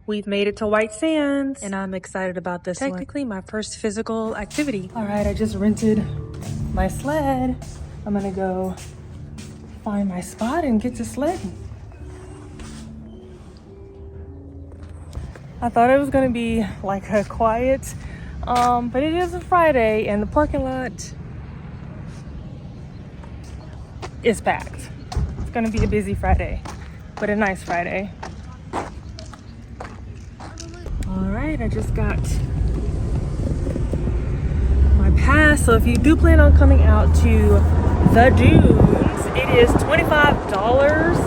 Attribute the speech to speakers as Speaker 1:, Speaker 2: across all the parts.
Speaker 1: We've made it to White Sands, and I'm excited about this one. Technically, my first physical activity. All right, I just rented my sled. I'm gonna go find my spot and get to sledding. I thought it was gonna be like a quiet, but it is a Friday, and the parking lot is packed. It's gonna be a busy Friday, but a nice Friday. All right, I just got my pass. So if you do plan on coming out to the dunes, it is $25.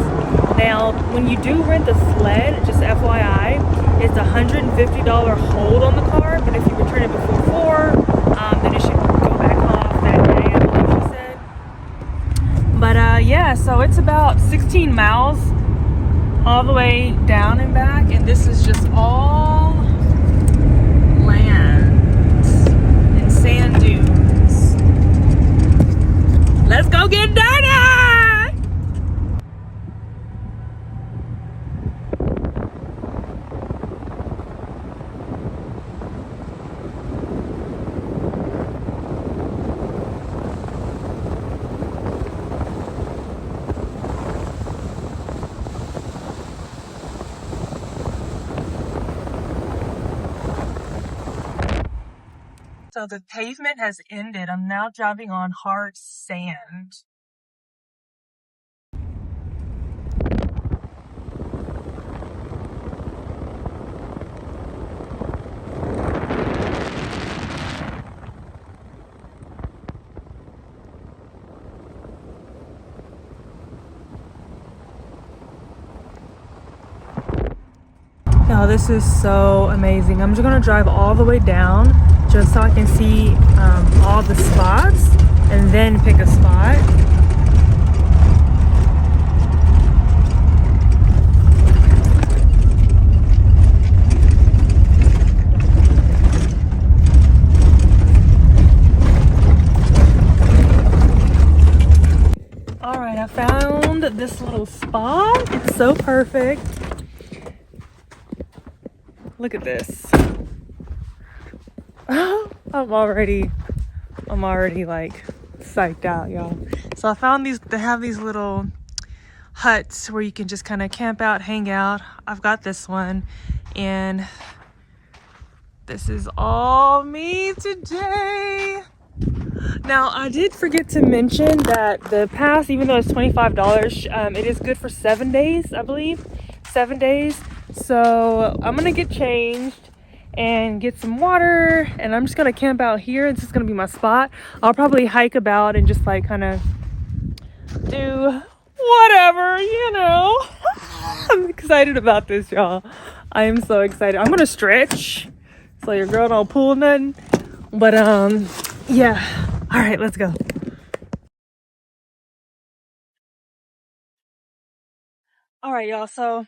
Speaker 1: Now, when you do rent the sled, just FYI, it's $150 hold on the car. But if you return it before 4, then it should go back off that day, I believe she said. But yeah, so it's about 16 miles all the way down and back, and this is just all land and sand dunes. Let's go get dirty! So the pavement has ended. I'm now driving on hard sand. Now this is so amazing. I'm just gonna drive all the way down just so I can see all the spots and then pick a spot. All right, I found this little spot. It's so perfect. Look at this. I'm already like psyched out, y'all. So I found these. They have these little huts where you can just kind of camp out, hang out. I've got this one, and this is all me today. Now, I did forget to mention that the pass, even though it's $25, it is good for 7 days, I believe. 7 days. So I'm gonna get changed and get some water, and I'm just gonna camp out here. This is gonna be my spot. I'll probably hike about and just like kind of do whatever, you know. I'm excited about this, y'all. I am so excited. I'm gonna stretch so your girl don't pull nothing, but yeah. All right, let's go. All right, y'all. So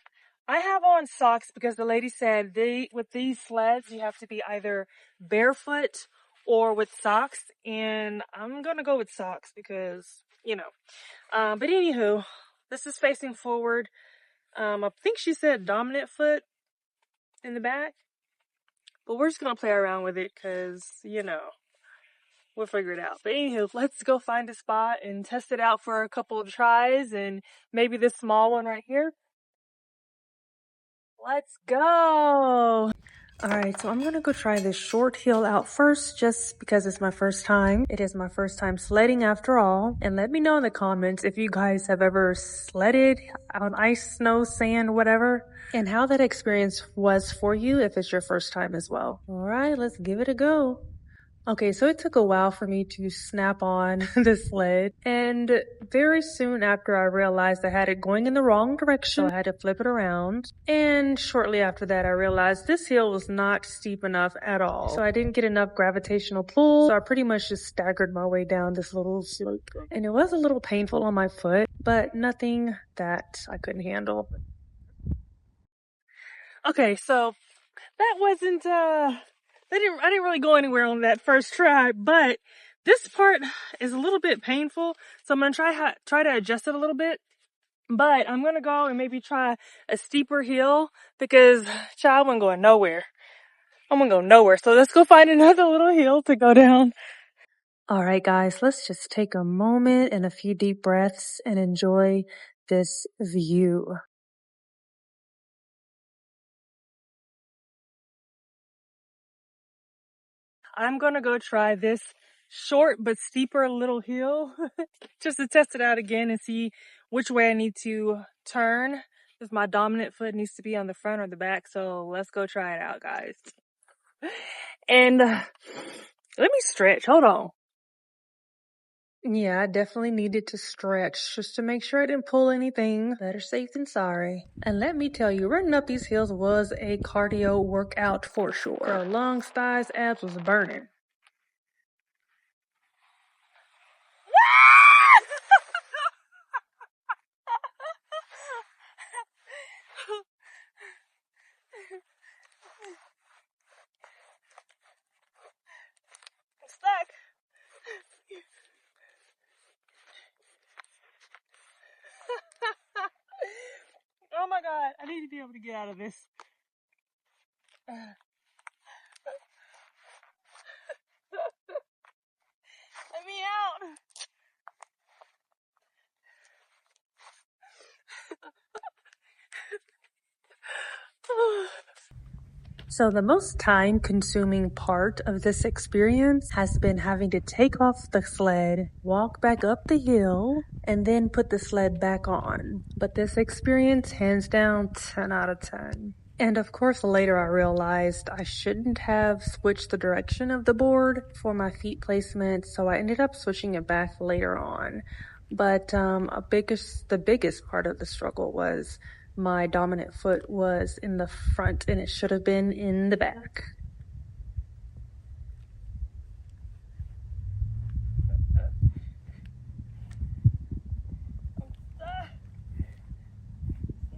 Speaker 1: I have on socks because the lady said with these sleds, you have to be either barefoot or with socks. And I'm going to go with socks because, you know. But anywho, this is facing forward. I think she said dominant foot in the back. But we're just going to play around with it because, you know, we'll figure it out. But anywho, let's go find a spot and test it out for a couple of tries, and maybe this small one right here. Let's go. All right, so I'm gonna go try this short hill out first just because it's my first time. It is my first time sledding after all. And let me know in the comments if you guys have ever sledded on ice, snow, sand, whatever, and how that experience was for you if it's your first time as well. All right, let's give it a go. Okay, so it took a while for me to snap on the sled, and very soon after I realized I had it going in the wrong direction, so I had to flip it around. And shortly after that, I realized this hill was not steep enough at all. So I didn't get enough gravitational pull, so I pretty much just staggered my way down this little slope. And it was a little painful on my foot, but nothing that I couldn't handle. Okay, so that wasn't I didn't really go anywhere on that first try, but this part is a little bit painful, so I'm gonna try to adjust it a little bit. But I'm gonna go and maybe try a steeper hill because child, I'm going nowhere. I'm gonna go nowhere. So let's go find another little hill to go down. All right, guys, let's just take a moment and a few deep breaths and enjoy this view. I'm gonna go try this short but steeper little hill just to test it out again and see which way I need to turn. Because my dominant foot needs to be on the front or the back. So let's go try it out, guys. And let me stretch. Hold on. Yeah, I definitely needed to stretch just to make sure I didn't pull anything. Better safe than sorry. And let me tell you, running up these hills was a cardio workout for sure. Girl, lungs, thighs, abs was burning. I'm stuck. Oh my God, I need to be able to get out of this. Let me out. So the most time-consuming part of this experience has been having to take off the sled, walk back up the hill, and then put the sled back on. But this experience, hands down, 10 out of 10. And of course, later I realized I shouldn't have switched the direction of the board for my feet placement, so I ended up switching it back later on. But the biggest part of the struggle was my dominant foot was in the front and it should have been in the back.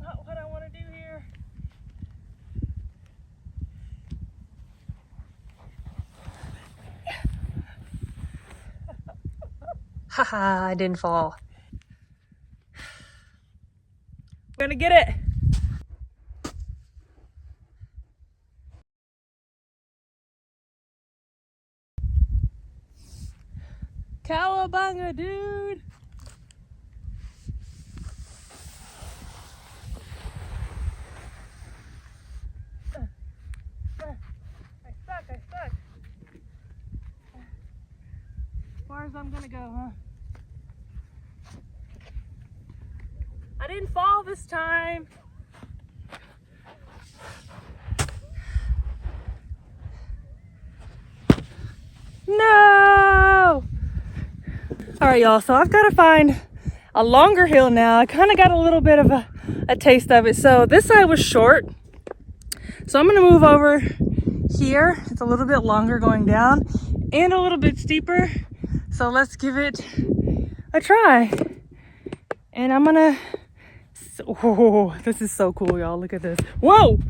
Speaker 1: Not what I want to do here. Haha, I didn't fall. I'm gonna get it. Cowabunga, dude. I stuck. As far as I'm gonna go, huh? I didn't fall this time. No! All right, y'all, so I've got to find a longer hill now. I kind of got a little bit of a taste of it. So this side was short. So I'm going to move over here. It's a little bit longer going down and a little bit steeper. So let's give it a try. And I'm going to... Oh, this is so cool, y'all. Look at this. Whoa!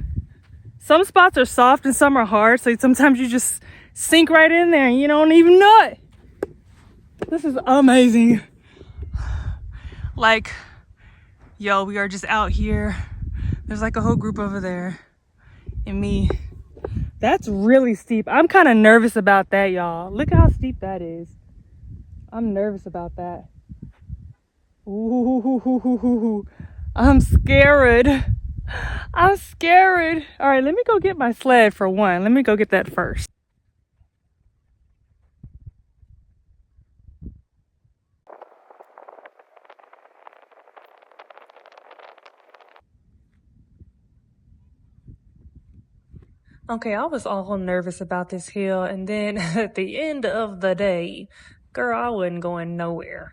Speaker 1: Some spots are soft and some are hard. So sometimes you just sink right in there and you don't even know it. This is amazing. Like, yo, we are just out here. There's like a whole group over there and me. That's really steep. I'm kind of nervous about that, y'all. Look how steep that is. I'm nervous about that. Ooh, I'm scared. I'm scared. All right, let me go get my sled for one. Let me go get that first. Okay, I was all nervous about this hill, and then at the end of the day, girl, I wasn't going nowhere.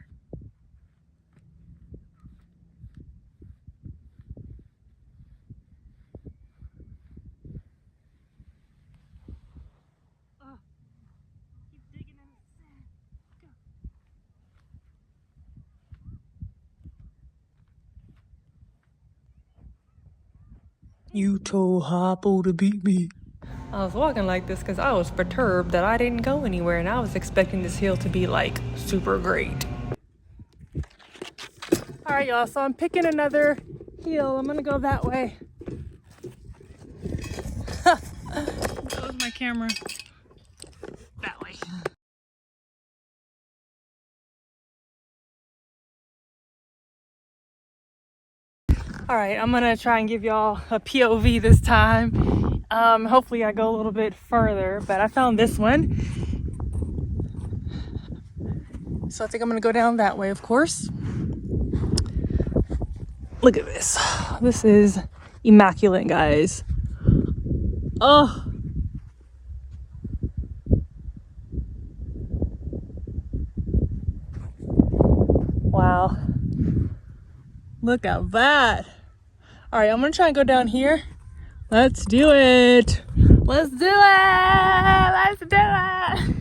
Speaker 1: You told Hoppo to beat me. I was walking like this because I was perturbed that I didn't go anywhere and I was expecting this hill to be like super great. All All right, y'all, so I'm picking another heel. I'm gonna go that way. Close my camera. That way. All right, I'm gonna try and give y'all a POV this time. Hopefully I go a little bit further, but I found this one. So I think I'm gonna go down that way, of course. Look at this. This is immaculate, guys. Oh. Wow. Look at that. All right, I'm gonna try and go down here. Let's do it. Let's do it. Let's do it.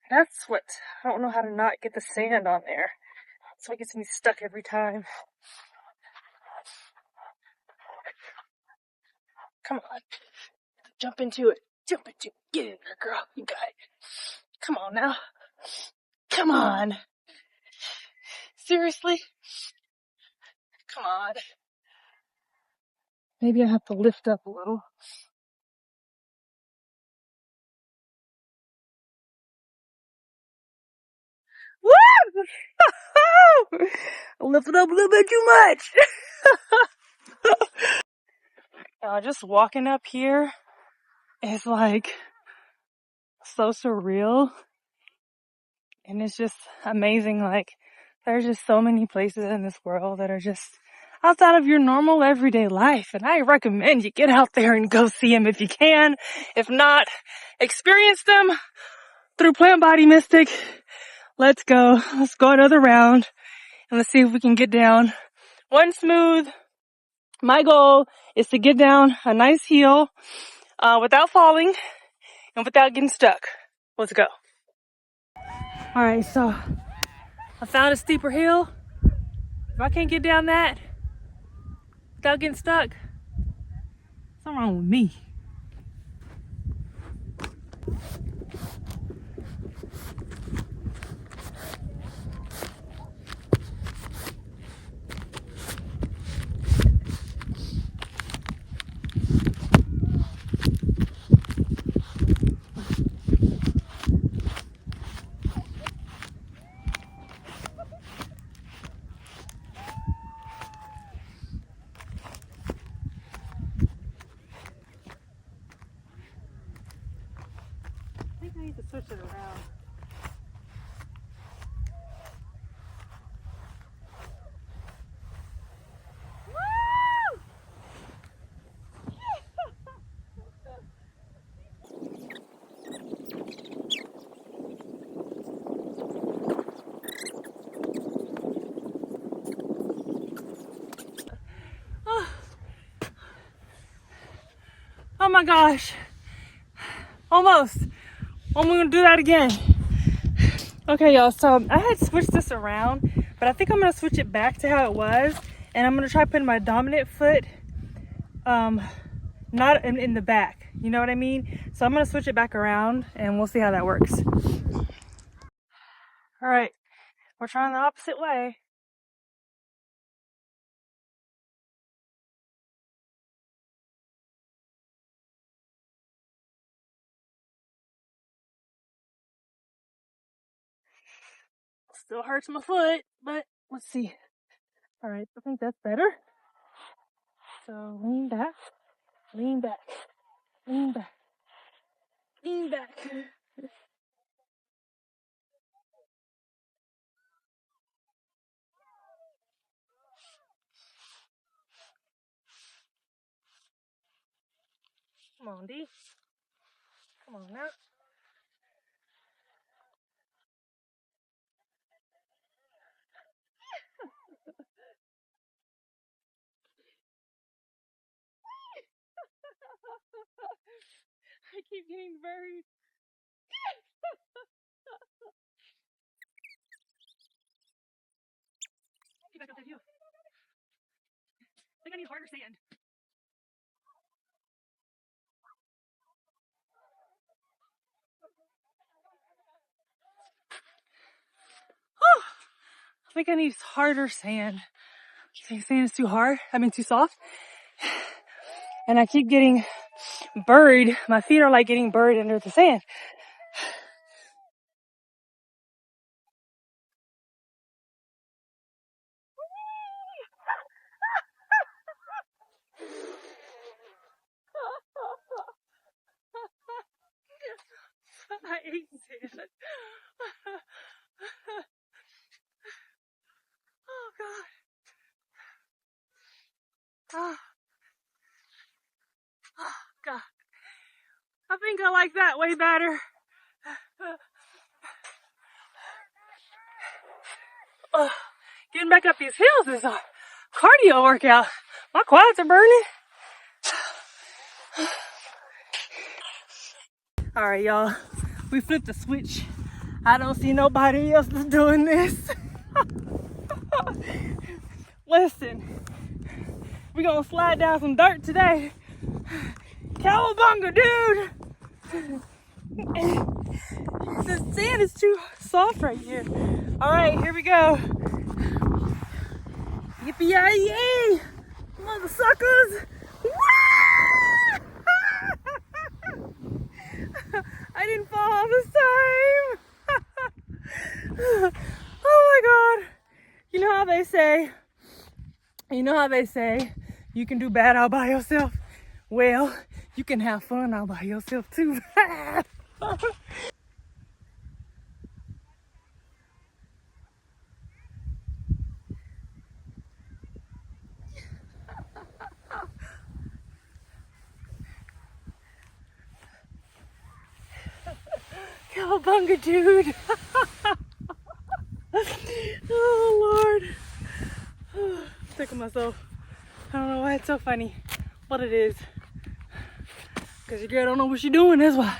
Speaker 1: That's what, I don't know how to not get the sand on there. That's what gets me stuck every time. Come on. Jump into it. Jump into it. Get in there, girl. You got it. Come on now. Come on. Seriously? Come on. Maybe I have to lift up a little. Woo! Lift it up a little bit too much. Just walking up here is like so surreal. And it's just amazing. Like, there's just so many places in this world that are just outside of your normal everyday life. And I recommend you get out there and go see them if you can. If not, experience them through Plant Body Mystic. Let's go. Let's go another round and let's see if we can get down one smooth. My goal is to get down a nice heel without falling and without getting stuck. Let's go. All right, so I found a steeper hill. If I can't get down that without getting stuck, something wrong with me. I think I need to switch it around. Oh my gosh. Almost. I'm gonna do that again. Okay, y'all, so I had switched this around, but I think I'm gonna switch it back to how it was, and I'm gonna try putting my dominant foot not in the back, you know what I mean? So I'm gonna switch it back around and we'll see how that works. All right, we're trying the opposite way. Still hurts my foot, but let's see. All right, I think that's better. So lean back, lean back, lean back, lean back. Come on, D. Come on now. I keep getting buried. Get back up that hill. I think I need harder sand. I think I need harder sand. Sand is too hard. Too soft. And I keep getting buried. My feet are like getting buried under the sand. I hate sand. Oh God. Oh, oh God. I think I like that way better. Oh, getting back up these hills is a cardio workout. My quads are burning. All right, y'all. We flipped the switch. I don't see nobody else doing this. Listen, we're gonna slide down some dirt today. Cowabunga, dude! The sand is too soft right here. All right, here we go. Yippee-yi-yay! Mother suckers! I didn't fall off this time! Oh my God! You know how they say, you can do bad all by yourself? Well, you can have fun all by yourself too. Cowabunga, dude. Oh, Lord. I'm sick of myself. I don't know why it's so funny, but it is. Because your girl don't know what she's doing, that's why.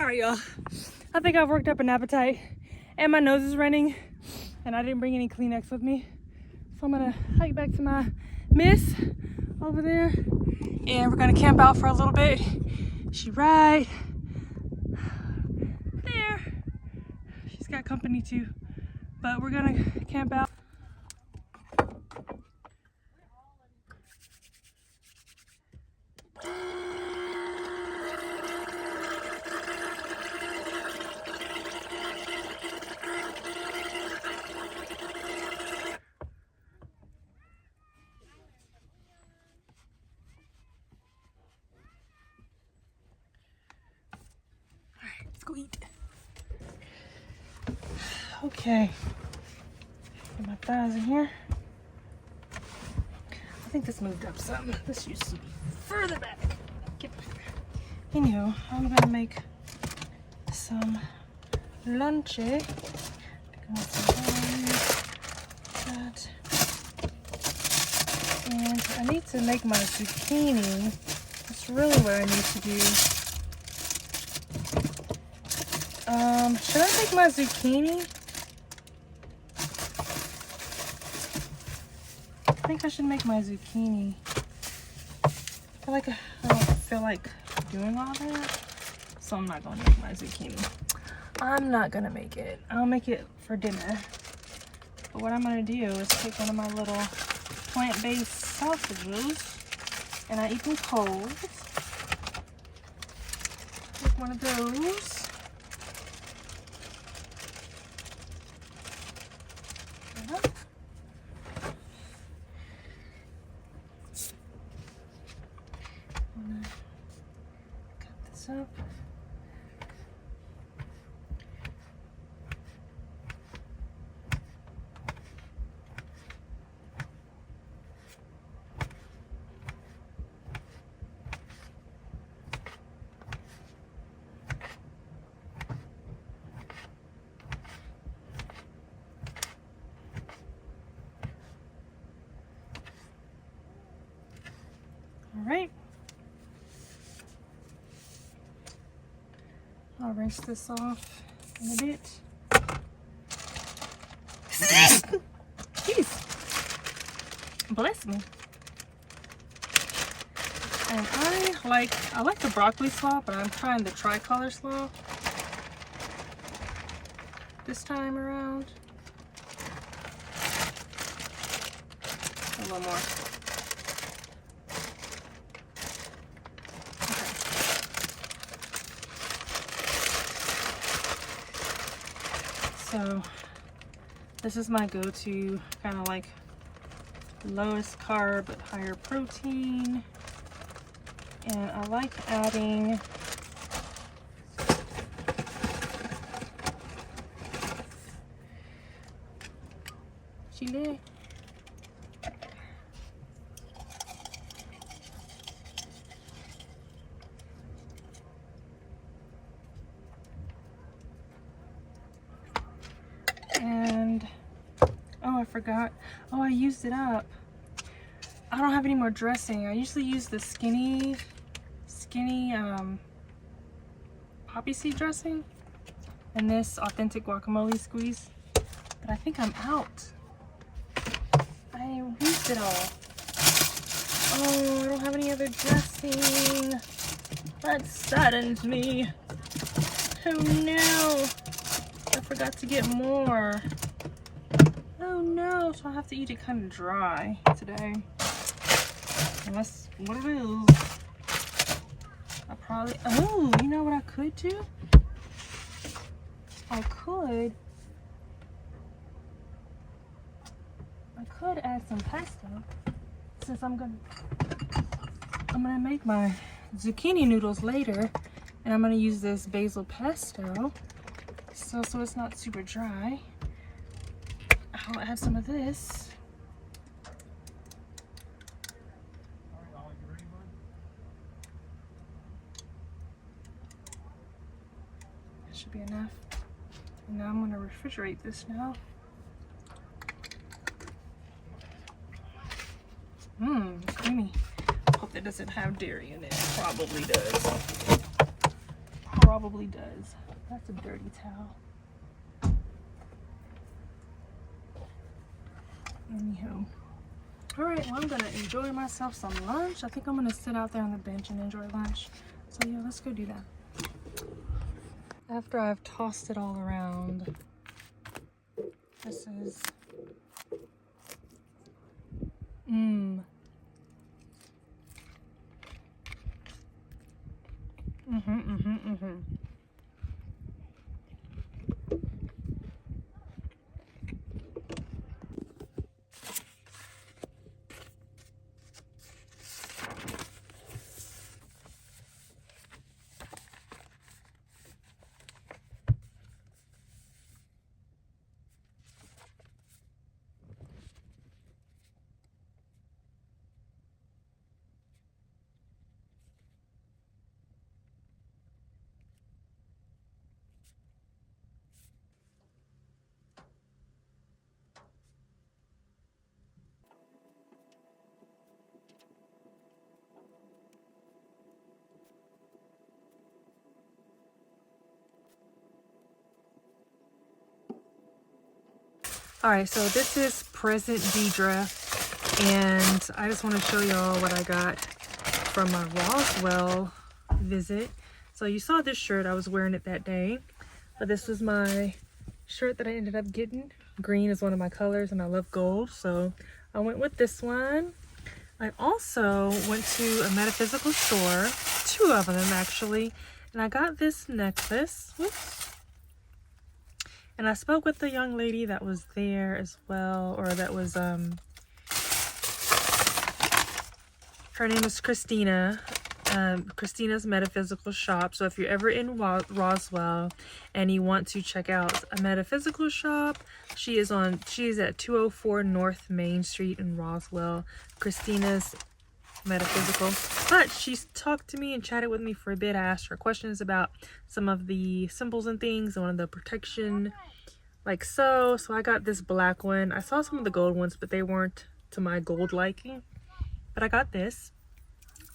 Speaker 1: All right, y'all. I think I've worked up an appetite and my nose is running and I didn't bring any Kleenex with me. So I'm gonna hike back to my miss over there and we're gonna camp out for a little bit. She right there. She's got company too, but we're gonna camp out. Let's go eat. Okay. Get my thighs in here. I think this moved up some. This used to be further back. Get back there. Anyhow, I'm gonna make some lunch. That. And I need to make my zucchini. That's really what I need to do. Should I make my zucchini? I think I should make my zucchini. I don't feel like doing all that, so I'm not gonna make my zucchini. I'm not gonna make it. I'll make it for dinner. But what I'm gonna do is take one of my little plant-based sausages, and I eat them cold. Take one of those. Cut this up. rinse this off in a bit. Jeez. Bless me. And I like the broccoli slaw, but I'm trying the tricolor slaw this time around. A little more. Okay. So this is my go-to kind of like lowest carb but higher protein. And I like adding chile. And oh, I forgot. Oh, I used it up. I don't have any more dressing. I usually use the skinny poppy seed dressing and this authentic guacamole squeeze, but I think I'm out. I used it all. Oh, I don't have any other dressing. That saddens me. Oh no, I forgot to get more. Oh no, so I have to eat it kind of dry today. And that's what it is. I probably, oh, you know what I could do? I could add some pesto, since I'm gonna make my zucchini noodles later, and I'm gonna use this basil pesto, so it's not super dry. I'll add some of this. That should be enough. And now I'm gonna refrigerate this now. Mmm, creamy. Hope that doesn't have dairy in it. Probably does. Probably does. That's a dirty towel. Anywho. Alright, well, I'm gonna enjoy myself some lunch. I think I'm gonna sit out there on the bench and enjoy lunch. So yeah, let's go do that. After I've tossed it all around, this is Alright, so this is present Deidre, and I just want to show y'all what I got from my Roswell visit. So you saw this shirt, I was wearing it that day, but this was my shirt that I ended up getting. Green is one of my colors and I love gold, so I went with this one. I also went to a metaphysical store, 2 of them actually, and I got this necklace. Whoops. And I spoke with the young lady that was there as well, or that was, her name is Christina, Christina's Metaphysical Shop. So if you're ever in Roswell and you want to check out a metaphysical shop, she is at 204 North Main Street in Roswell, Christina's Metaphysical. But she's talked to me and chatted with me for a bit. I asked her questions about some of the symbols and things, and one of the protection, like so I got this black one. I saw some of the gold ones, but they weren't to my gold liking, but I got this.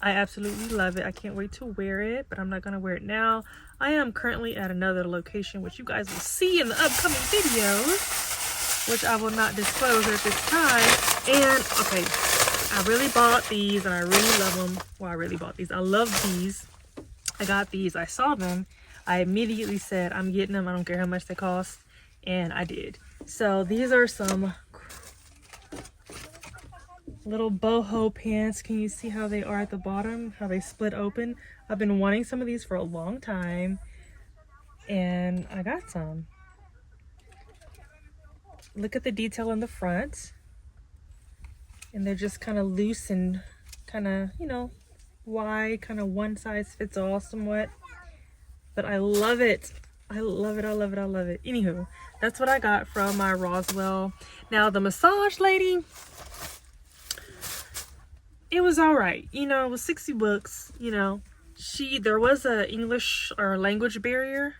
Speaker 1: I absolutely love it. I can't wait to wear it, but I'm not going to wear it now. I am currently at another location, which you guys will see in the upcoming videos, which I will not disclose at this time. And, okay, I really bought these, and I really love them. Well, I really bought these. I love these. I got these. I saw them. I immediately said, I'm getting them. I don't care how much they cost. And I did. So these are some little boho pants. Can you see how they are at the bottom? How they split open? I've been wanting some of these for a long time. And I got some. Look at the detail in the front. And they're just kind of loose and kind of, you know, wide, kind of one size fits all somewhat. But I love it. I love it. I love it. I love it. Anywho, that's what I got from my Roswell. Now the massage lady, it was all right. You know, it was 60 bucks, you know. There was a English or language barrier.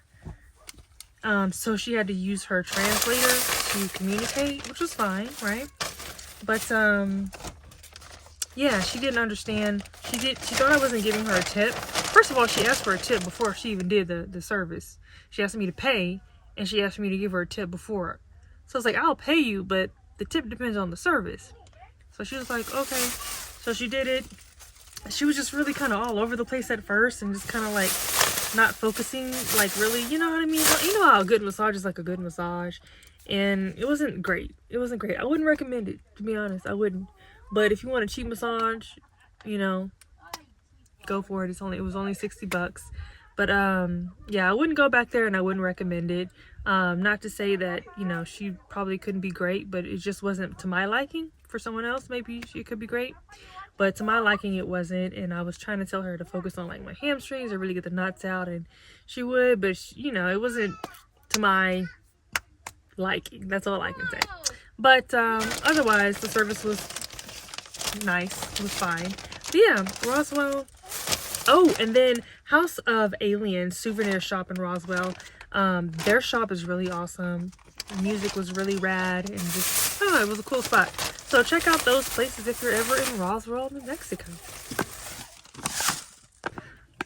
Speaker 1: So she had to use her translator to communicate, which was fine, right? But yeah, she didn't understand. She thought I wasn't giving her a tip. First of all, she asked for a tip before she even did the service. She asked me to pay, and she asked me to give her a tip before. So I was like, I'll pay you, but the tip depends on the service. So she was like, okay. So she did it. She was just really kind of all over the place at first, and just kind of like not focusing, like really, you know what I mean? You know how a good massage is like a good massage. And it wasn't great. It wasn't great. I wouldn't recommend it, to be honest. I wouldn't. But if you want a cheap massage, you know, go for it. It was only 60 bucks. But yeah, I wouldn't go back there, and I wouldn't recommend it. Not to say that, you know, she probably couldn't be great, but it just wasn't to my liking. For someone else, maybe she could be great. But to my liking, it wasn't. And I was trying to tell her to focus on like my hamstrings or really get the knots out, and she would, but she, you know, it wasn't to my liking. That's all I can say. But otherwise, the service was nice. It was fine. But yeah, Roswell. Oh, and then House of Aliens souvenir shop in Roswell. Their shop is really awesome. The music was really rad, and just, oh, it was a cool spot. So check out those places if you're ever in Roswell, New Mexico.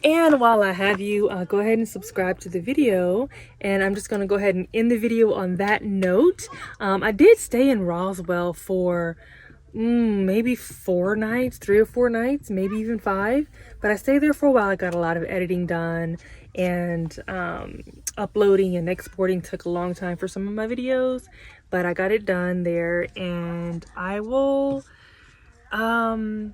Speaker 1: And while I have you, go ahead and subscribe to the video. And I'm just going to go ahead and end the video on that note. I did stay in Roswell for maybe 4 nights, 3 or 4 nights, maybe even 5. But I stayed there for a while. I got a lot of editing done, and uploading and exporting took a long time for some of my videos. But I got it done there, and I will, I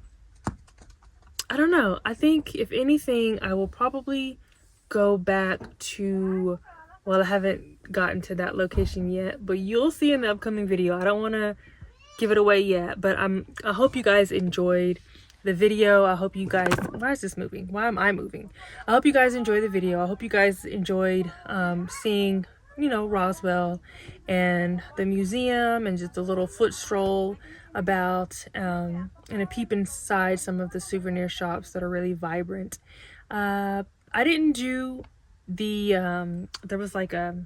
Speaker 1: don't know. I think if anything, I will probably go back to, well, I haven't gotten to that location yet, but you'll see in the upcoming video. I don't want to give it away yet, but I hope you guys enjoyed the video. I hope you guys, why is this moving? Why am I moving? I hope you guys enjoyed the video. I hope you guys enjoyed seeing, you know, Roswell and the museum, and just a little foot stroll about and a peep inside some of the souvenir shops that are really vibrant. I didn't do the there was like a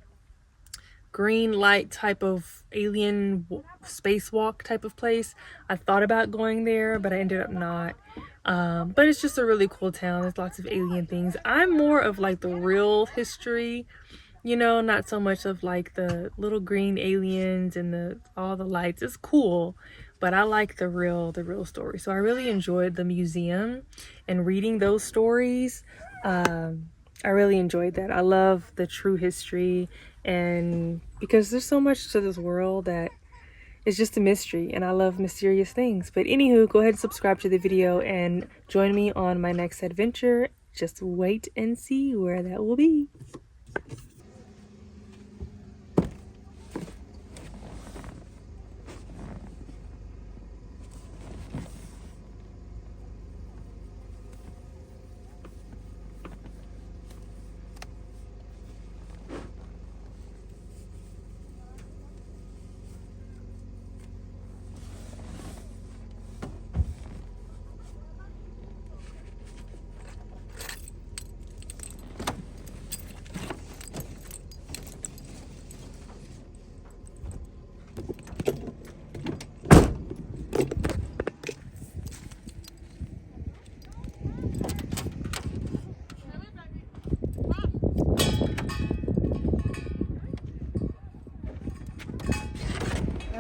Speaker 1: green light type of alien spacewalk type of place. I thought about going there, but I ended up not. But it's just a really cool town. There's lots of alien things. I'm more of like the real history, you know, not so much of like the little green aliens and all the lights. It's cool, but I like the real story. So I really enjoyed the museum and reading those stories. I really enjoyed that. I love the true history, and because there's so much to this world that is just a mystery, and I love mysterious things. But anywho, go ahead and subscribe to the video and join me on my next adventure. Just wait and see where that will be.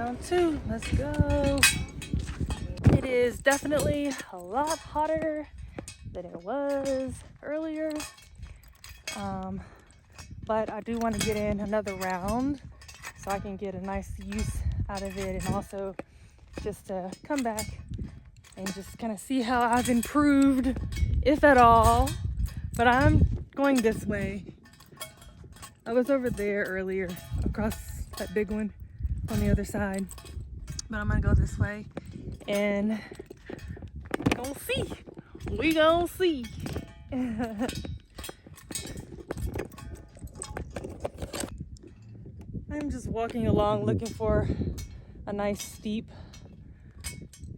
Speaker 1: Round two, let's go. It is definitely a lot hotter than it was earlier. But I do want to get in another round so I can get a nice use out of it, and also just to come back and just kind of see how I've improved, if at all. But I'm going this way. I was over there earlier, across that big one on the other side. But I'm gonna go this way and we gonna see. I'm just walking along looking for a nice steep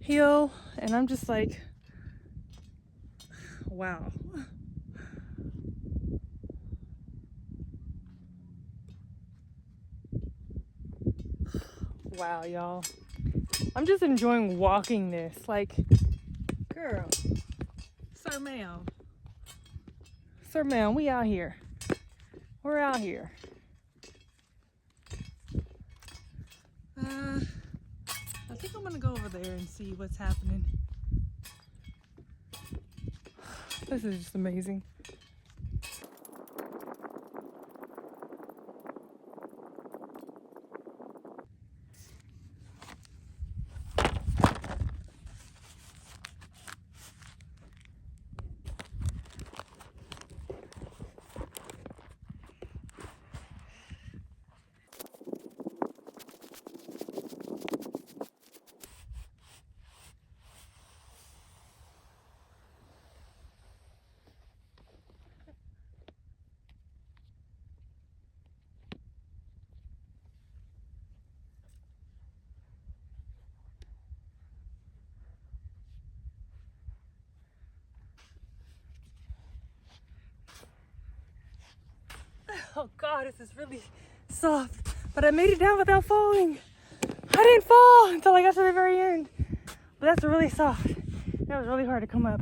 Speaker 1: hill, and I'm just like, wow. Wow, y'all. I'm just enjoying walking this. Like, girl, sir ma'am, we out here. We're out here. I think I'm gonna go over there and see what's happening. This is just amazing. Oh God, this is really soft, but I made it down without falling. I didn't fall until I got to the very end, but that's really soft. That was really hard to come up.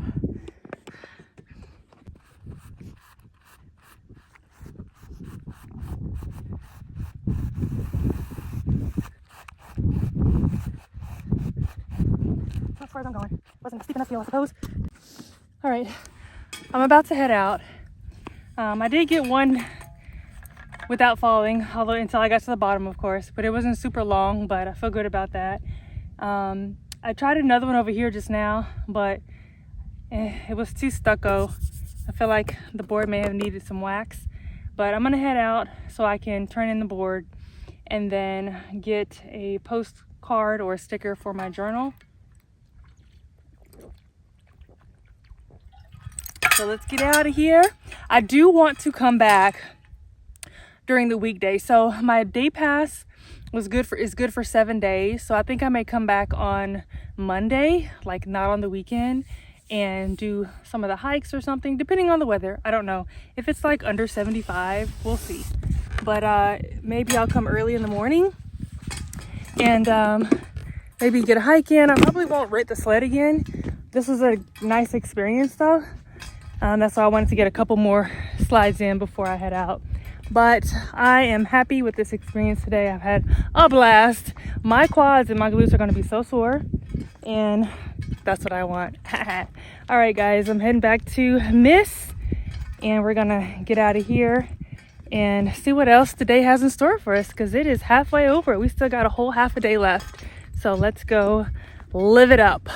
Speaker 1: Not far as I'm going. Wasn't a steep enough hill, I suppose. All right, I'm about to head out. I did get one without falling, although until I got to the bottom, of course, but it wasn't super long, but I feel good about that. I tried another one over here just now, but it was too stucco. I feel like the board may have needed some wax, but I'm gonna head out so I can turn in the board and then get a postcard or a sticker for my journal. So let's get out of here. I do want to come back during the weekday. So my day pass is good for 7 days. So I think I may come back on Monday, like not on the weekend, and do some of the hikes or something, depending on the weather. I don't know. If it's like under 75, we'll see. But maybe I'll come early in the morning and maybe get a hike in. I probably won't rent the sled again. This was a nice experience though. That's why I wanted to get a couple more slides in before I head out. But I am happy with this experience today. I've had a blast. My quads and my glutes are going to be so sore, and that's what I want. All right, guys, I'm heading back to Miss, and we're going to get out of here and see what else the day has in store for us, because it is halfway over. We still got a whole half a day left. So let's go live it up.